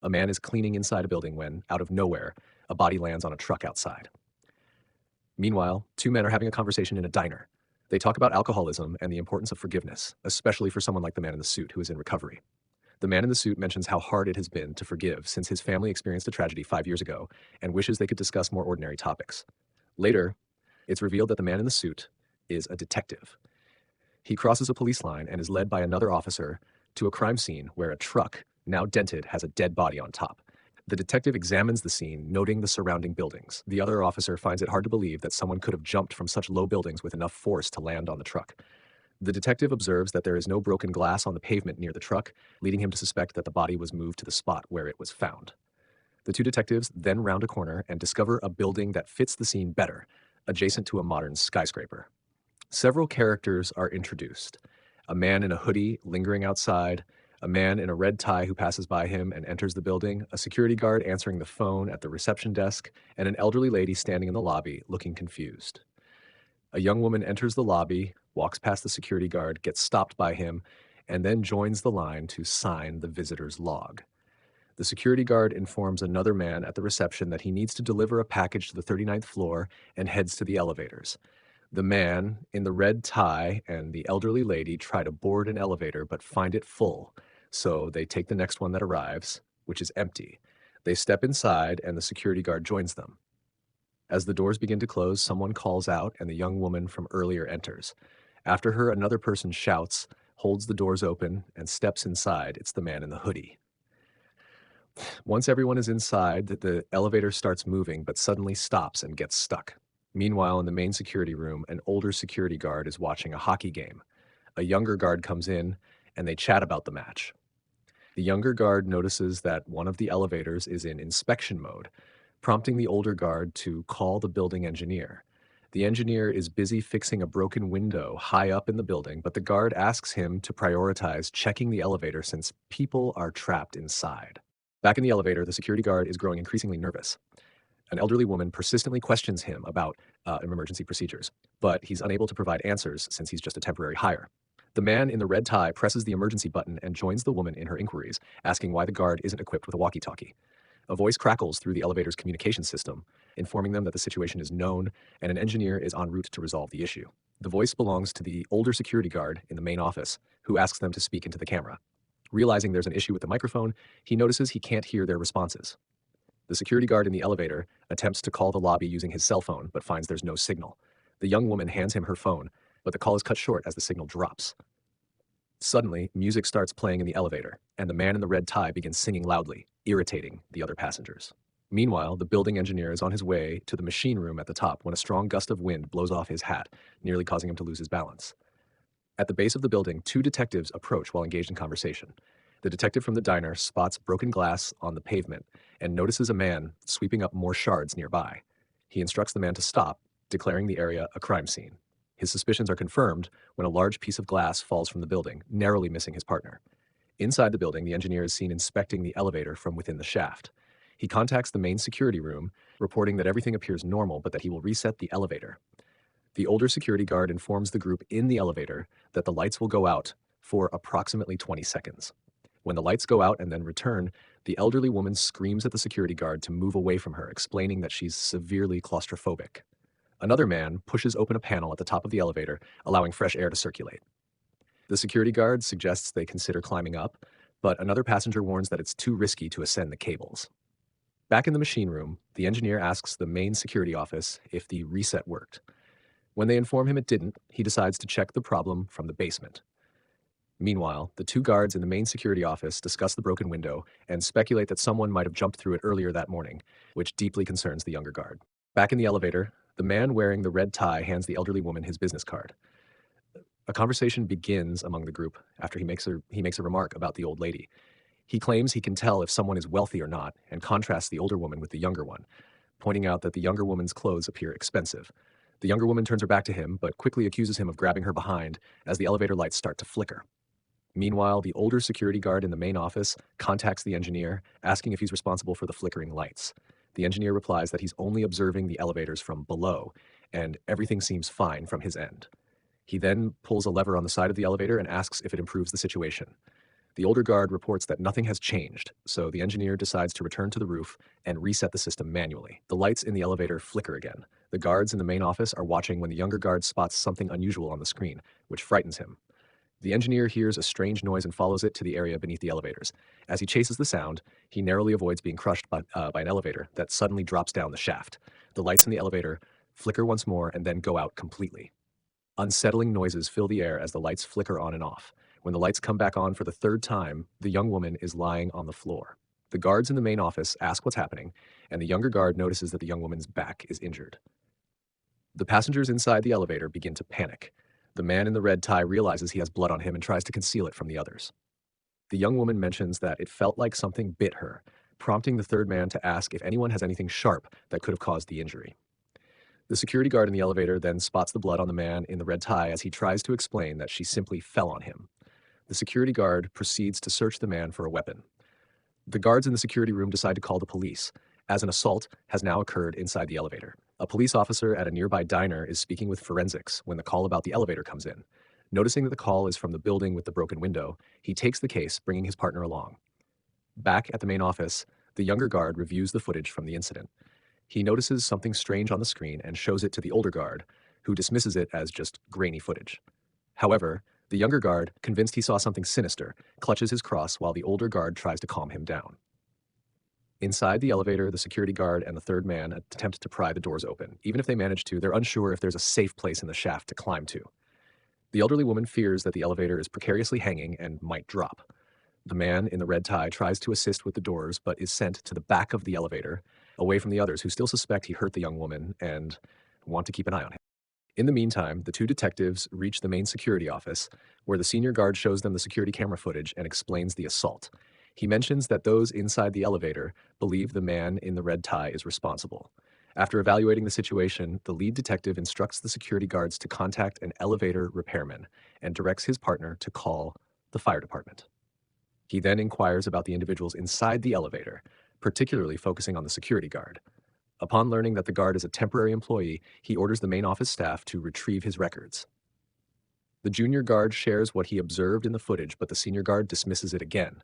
A man is cleaning inside a building when, out of nowhere, a body lands on a truck outside. Meanwhile, two men are having a conversation in a diner. They talk about alcoholism and the importance of forgiveness, especially for someone like the man in the suit who is in recovery. The man in the suit mentions how hard it has been to forgive since his family experienced a tragedy 5 years ago and wishes they could discuss more ordinary topics. Later, it's revealed that the man in the suit is a detective. He crosses a police line and is led by another officer to a crime scene where a truck, now dented, has a dead body on top. The detective examines the scene, noting the surrounding buildings. The other officer finds it hard to believe that someone could have jumped from such low buildings with enough force to land on the truck. The detective observes that there is no broken glass on the pavement near the truck, leading him to suspect that the body was moved to the spot where it was found. The two detectives then round a corner and discover a building that fits the scene better, adjacent to a modern skyscraper. Several characters are introduced. A man in a hoodie lingering outside, a man in a red tie who passes by him and enters the building, a security guard answering the phone at the reception desk, and an elderly lady standing in the lobby looking confused. A young woman enters the lobby, walks past the security guard, gets stopped by him, and then joins the line to sign the visitor's log. The security guard informs another man at the reception that he needs to deliver a package to the 39th floor and heads to the elevators. The man in the red tie and the elderly lady try to board an elevator but find it full, so they take the next one that arrives, which is empty. They step inside and the security guard joins them. As the doors begin to close, someone calls out and the young woman from earlier enters. After her, another person shouts, holds the doors open, and steps inside. It's the man in the hoodie. Once everyone is inside, the elevator starts moving but suddenly stops and gets stuck. Meanwhile, in the main security room, an older security guard is watching a hockey game. A younger guard comes in and they chat about the match. The younger guard notices that one of the elevators is in inspection mode, prompting the older guard to call the building engineer. The engineer is busy fixing a broken window high up in the building, but the guard asks him to prioritize checking the elevator since people are trapped inside. Back in the elevator, the security guard is growing increasingly nervous. An elderly woman persistently questions him about emergency procedures, but he's unable to provide answers since he's just a temporary hire. The man in the red tie presses the emergency button and joins the woman in her inquiries, asking why the guard isn't equipped with a walkie-talkie. A voice crackles through the elevator's communication system, informing them that the situation is known and an engineer is en route to resolve the issue. The voice belongs to the older security guard in the main office, who asks them to speak into the camera. Realizing there's an issue with the microphone, he notices he can't hear their responses. The security guard in the elevator attempts to call the lobby using his cell phone, but finds there's no signal. The young woman hands him her phone, but the call is cut short as the signal drops. Suddenly, music starts playing in the elevator, and the man in the red tie begins singing loudly, irritating the other passengers. Meanwhile, the building engineer is on his way to the machine room at the top when a strong gust of wind blows off his hat, nearly causing him to lose his balance. At the base of the building, two detectives approach while engaged in conversation. The detective from the diner spots broken glass on the pavement and notices a man sweeping up more shards nearby. He instructs the man to stop, declaring the area a crime scene. His suspicions are confirmed when a large piece of glass falls from the building, narrowly missing his partner. Inside the building, the engineer is seen inspecting the elevator from within the shaft. He contacts the main security room, reporting that everything appears normal but that he will reset the elevator. The older security guard informs the group in the elevator that the lights will go out for approximately 20 seconds. When the lights go out and then return, the elderly woman screams at the security guard to move away from her, explaining that she's severely claustrophobic. Another man pushes open a panel at the top of the elevator, allowing fresh air to circulate. The security guard suggests they consider climbing up, but another passenger warns that it's too risky to ascend the cables. Back in the machine room, the engineer asks the main security office if the reset worked. When they inform him it didn't, he decides to check the problem from the basement. Meanwhile, the two guards in the main security office discuss the broken window and speculate that someone might have jumped through it earlier that morning, which deeply concerns the younger guard. Back in the elevator, the man wearing the red tie hands the elderly woman his business card. A conversation begins among the group after he makes a remark about the old lady. He claims he can tell if someone is wealthy or not and contrasts the older woman with the younger one, pointing out that the younger woman's clothes appear expensive. The younger woman turns her back to him, but quickly accuses him of grabbing her behind as the elevator lights start to flicker. Meanwhile, the older security guard in the main office contacts the engineer, asking if he's responsible for the flickering lights. The engineer replies that he's only observing the elevators from below, and everything seems fine from his end. He then pulls a lever on the side of the elevator and asks if it improves the situation. The older guard reports that nothing has changed, so the engineer decides to return to the roof and reset the system manually. The lights in the elevator flicker again. The guards in the main office are watching when the younger guard spots something unusual on the screen, which frightens him. The engineer hears a strange noise and follows it to the area beneath the elevators. As he chases the sound, he narrowly avoids being crushed by an elevator that suddenly drops down the shaft. The lights in the elevator flicker once more and then go out completely. Unsettling noises fill the air as the lights flicker on and off. When the lights come back on for the third time, the young woman is lying on the floor. The guards in the main office ask what's happening, and the younger guard notices that the young woman's back is injured. The passengers inside the elevator begin to panic. The man in the red tie realizes he has blood on him and tries to conceal it from the others. The young woman mentions that it felt like something bit her, prompting the third man to ask if anyone has anything sharp that could have caused the injury. The security guard in the elevator then spots the blood on the man in the red tie as he tries to explain that she simply fell on him. The security guard proceeds to search the man for a weapon. The guards in the security room decide to call the police, as an assault has now occurred inside the elevator. A police officer at a nearby diner is speaking with forensics when the call about the elevator comes in. Noticing that the call is from the building with the broken window, he takes the case, bringing his partner along. Back at the main office, the younger guard reviews the footage from the incident. He notices something strange on the screen and shows it to the older guard, who dismisses it as just grainy footage. However, the younger guard, convinced he saw something sinister, clutches his cross while the older guard tries to calm him down. Inside the elevator, the security guard and the third man attempt to pry the doors open. Even if they manage to, they're unsure if there's a safe place in the shaft to climb to. The elderly woman fears that the elevator is precariously hanging and might drop. The man in the red tie tries to assist with the doors, but is sent to the back of the elevator, away from the others who still suspect he hurt the young woman and want to keep an eye on him. In the meantime, the two detectives reach the main security office, where the senior guard shows them the security camera footage and explains the assault. He mentions that those inside the elevator believe the man in the red tie is responsible. After evaluating the situation, the lead detective instructs the security guards to contact an elevator repairman and directs his partner to call the fire department. He then inquires about the individuals inside the elevator, particularly focusing on the security guard. Upon learning that the guard is a temporary employee, he orders the main office staff to retrieve his records. The junior guard shares what he observed in the footage, but the senior guard dismisses it again.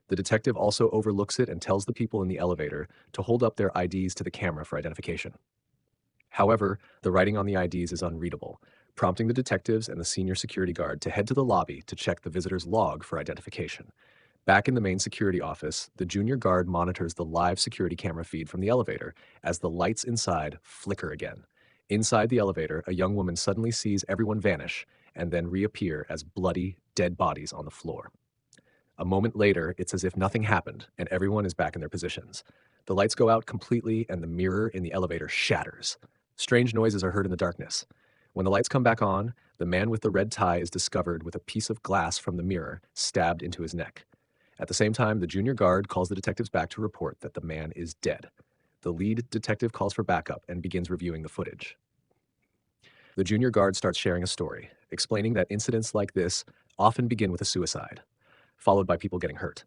The detective also overlooks it and tells the people in the elevator to hold up their IDs to the camera for identification. However, the writing on the IDs is unreadable, prompting the detectives and the senior security guard to head to the lobby to check the visitor's log for identification. Back in the main security office, the junior guard monitors the live security camera feed from the elevator as the lights inside flicker again. Inside the elevator, a young woman suddenly sees everyone vanish and then reappear as bloody, dead bodies on the floor. A moment later, it's as if nothing happened and everyone is back in their positions. The lights go out completely and the mirror in the elevator shatters. Strange noises are heard in the darkness. When the lights come back on, the man with the red tie is discovered with a piece of glass from the mirror stabbed into his neck. At the same time, the junior guard calls the detectives back to report that the man is dead. The lead detective calls for backup and begins reviewing the footage. The junior guard starts sharing a story, explaining that incidents like this often begin with a suicide, followed by people getting hurt.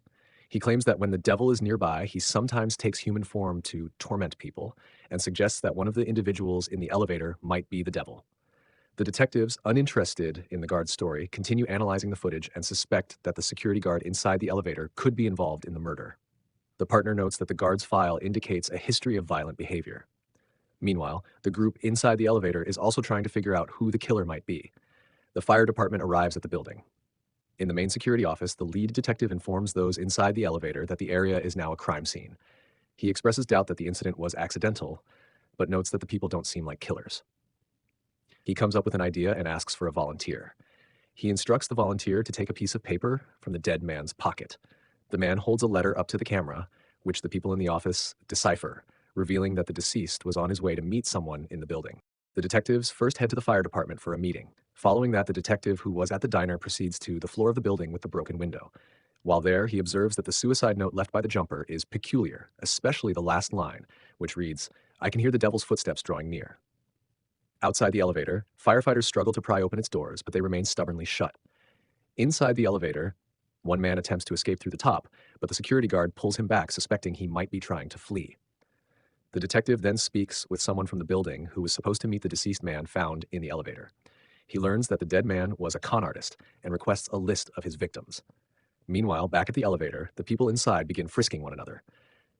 He claims that when the devil is nearby, he sometimes takes human form to torment people and suggests that one of the individuals in the elevator might be the devil. The detectives, uninterested in the guard's story, continue analyzing the footage and suspect that the security guard inside the elevator could be involved in the murder. The partner notes that the guard's file indicates a history of violent behavior. Meanwhile, the group inside the elevator is also trying to figure out who the killer might be. The fire department arrives at the building. In the main security office, the lead detective informs those inside the elevator that the area is now a crime scene. He expresses doubt that the incident was accidental, but notes that the people don't seem like killers. He comes up with an idea and asks for a volunteer. He instructs the volunteer to take a piece of paper from the dead man's pocket. The man holds a letter up to the camera, which the people in the office decipher, revealing that the deceased was on his way to meet someone in the building. The detectives first head to the fire department for a meeting. Following that, the detective who was at the diner proceeds to the floor of the building with the broken window. While there, he observes that the suicide note left by the jumper is peculiar, especially the last line, which reads, "I can hear the devil's footsteps drawing near." Outside the elevator, firefighters struggle to pry open its doors, but they remain stubbornly shut. Inside the elevator, one man attempts to escape through the top, but the security guard pulls him back, suspecting he might be trying to flee. The detective then speaks with someone from the building who was supposed to meet the deceased man found in the elevator. He learns that the dead man was a con artist and requests a list of his victims. Meanwhile, back at the elevator, the people inside begin frisking one another.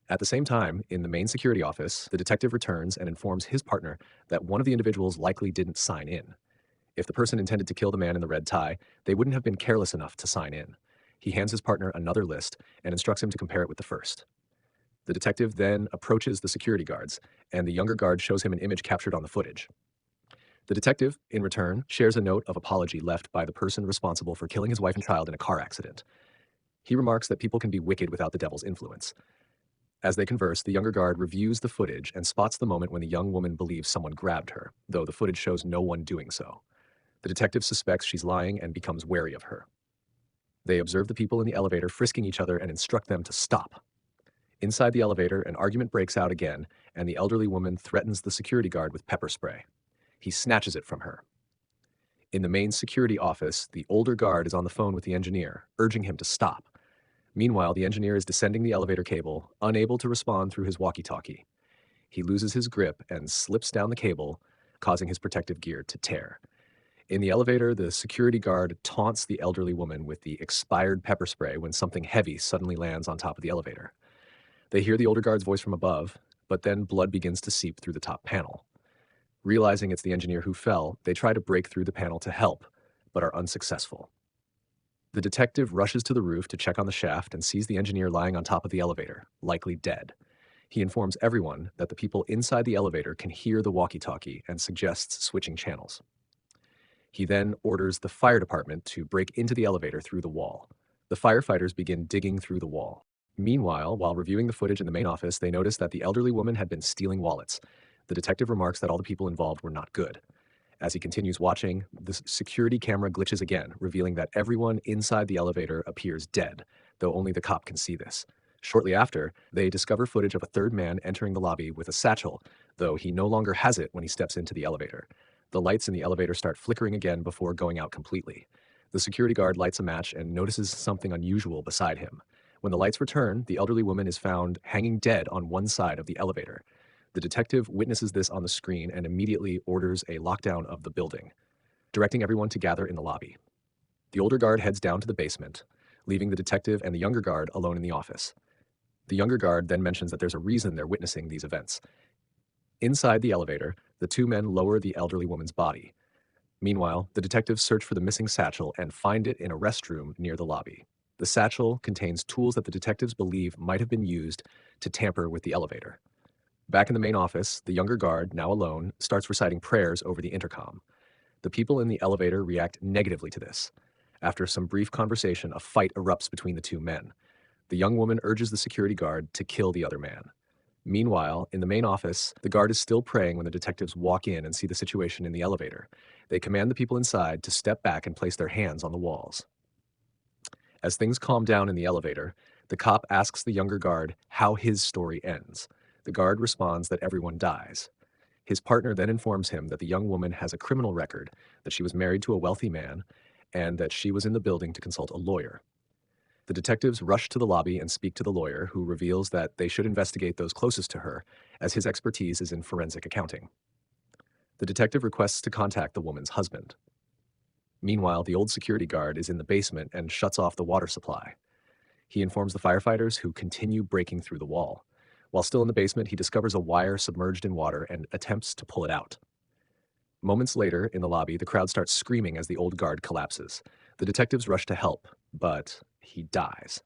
At the same time, in the main security office, the detective returns and informs his partner that one of the individuals likely didn't sign in. If the person intended to kill the man in the red tie, they wouldn't have been careless enough to sign in. He hands his partner another list and instructs him to compare it with the first. The detective then approaches the security guards, and the younger guard shows him an image captured on the footage. The detective, in return, shares a note of apology left by the person responsible for killing his wife and child in a car accident. He remarks that people can be wicked without the devil's influence. As they converse, the younger guard reviews the footage and spots the moment when the young woman believes someone grabbed her, though the footage shows no one doing so. The detective suspects she's lying and becomes wary of her. They observe the people in the elevator frisking each other and instruct them to stop. Inside the elevator, an argument breaks out again, and the elderly woman threatens the security guard with pepper spray. He snatches it from her. In the main security office, the older guard is on the phone with the engineer, urging him to stop. Meanwhile, the engineer is descending the elevator cable, unable to respond through his walkie-talkie. He loses his grip and slips down the cable, causing his protective gear to tear. In the elevator, the security guard taunts the elderly woman with the expired pepper spray when something heavy suddenly lands on top of the elevator. They hear the older guard's voice from above, but then blood begins to seep through the top panel. Realizing it's the engineer who fell, they try to break through the panel to help, but are unsuccessful. The detective rushes to the roof to check on the shaft and sees the engineer lying on top of the elevator, likely dead. He informs everyone that the people inside the elevator can hear the walkie-talkie and suggests switching channels. He then orders the fire department to break into the elevator through the wall. The firefighters begin digging through the wall. Meanwhile, while reviewing the footage in the main office, they notice that the elderly woman had been stealing wallets. The detective remarks that all the people involved were not good. As he continues watching, the security camera glitches again, revealing that everyone inside the elevator appears dead, though only the cop can see this. Shortly after, they discover footage of a third man entering the lobby with a satchel, though he no longer has it when he steps into the elevator. The lights in the elevator start flickering again before going out completely. The security guard lights a match and notices something unusual beside him. When the lights return, the elderly woman is found hanging dead on one side of the elevator. The detective witnesses this on the screen and immediately orders a lockdown of the building, directing everyone to gather in the lobby. The older guard heads down to the basement, leaving the detective and the younger guard alone in the office. The younger guard then mentions that there's a reason they're witnessing these events. Inside the elevator, the two men lower the elderly woman's body. Meanwhile, the detectives search for the missing satchel and find it in a restroom near the lobby. The satchel contains tools that the detectives believe might have been used to tamper with the elevator. Back in the main office, the younger guard, now alone, starts reciting prayers over the intercom. The people in the elevator react negatively to this. After some brief conversation, a fight erupts between the two men. The young woman urges the security guard to kill the other man. Meanwhile, in the main office, the guard is still praying when the detectives walk in and see the situation in the elevator. They command the people inside to step back and place their hands on the walls. As things calm down in the elevator, the cop asks the younger guard how his story ends. The guard responds that everyone dies. His partner then informs him that the young woman has a criminal record, that she was married to a wealthy man, and that she was in the building to consult a lawyer. The detectives rush to the lobby and speak to the lawyer, who reveals that they should investigate those closest to her, as his expertise is in forensic accounting. The detective requests to contact the woman's husband. Meanwhile, the old security guard is in the basement and shuts off the water supply. He informs the firefighters, who continue breaking through the wall. While still in the basement, he discovers a wire submerged in water and attempts to pull it out. Moments later, in the lobby, the crowd starts screaming as the old guard collapses. The detectives rush to help, but he dies.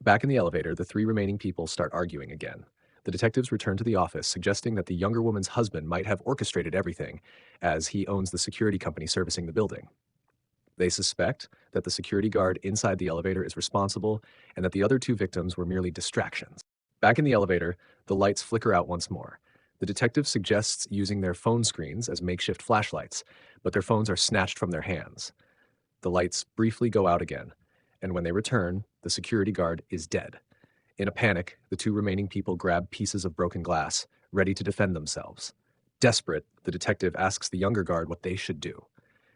Back in the elevator, the three remaining people start arguing again. The detectives return to the office, suggesting that the younger woman's husband might have orchestrated everything, as he owns the security company servicing the building. They suspect that the security guard inside the elevator is responsible and that the other two victims were merely distractions. Back in the elevator, the lights flicker out once more. The detective suggests using their phone screens as makeshift flashlights, but their phones are snatched from their hands. The lights briefly go out again, and when they return, the security guard is dead. In a panic, the two remaining people grab pieces of broken glass, ready to defend themselves. Desperate, the detective asks the younger guard what they should do.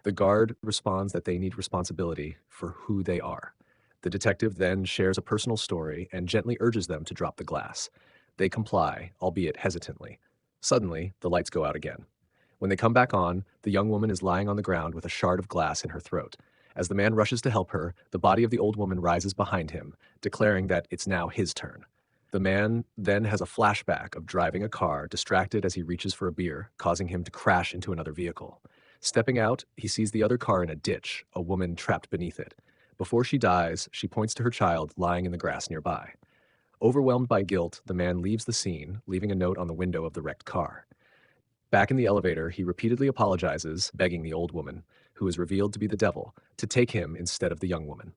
The guard responds that they need responsibility for who they are. The detective then shares a personal story and gently urges them to drop the glass. They comply, albeit hesitantly. Suddenly, the lights go out again. When they come back on, the young woman is lying on the ground with a shard of glass in her throat. As the man rushes to help her, the body of the old woman rises behind him, declaring that it's now his turn. The man then has a flashback of driving a car, distracted as he reaches for a beer, causing him to crash into another vehicle. Stepping out, he sees the other car in a ditch, a woman trapped beneath it. Before she dies, she points to her child lying in the grass nearby. Overwhelmed by guilt, the man leaves the scene, leaving a note on the window of the wrecked car. Back in the elevator, he repeatedly apologizes, begging the old woman, who is revealed to be the devil, to take him instead of the young woman.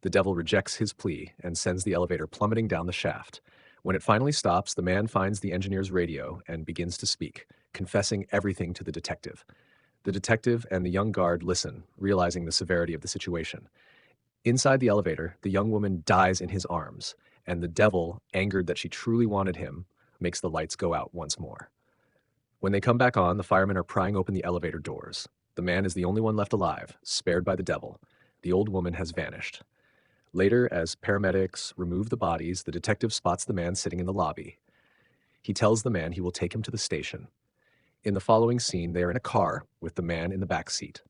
The devil rejects his plea and sends the elevator plummeting down the shaft. When it finally stops, the man finds the engineer's radio and begins to speak, confessing everything to the detective. The detective and the young guard listen, realizing the severity of the situation. Inside the elevator, the young woman dies in his arms, and the devil, angered that she truly wanted him, makes the lights go out once more. When they come back on, the firemen are prying open the elevator doors. The man is the only one left alive, spared by the devil. The old woman has vanished. Later, as paramedics remove the bodies, the detective spots the man sitting in the lobby. He tells the man he will take him to the station. In the following scene, they are in a car with the man in the back seat.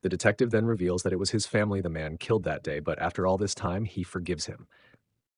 The detective then reveals that it was his family the man killed that day, but after all this time, he forgives him.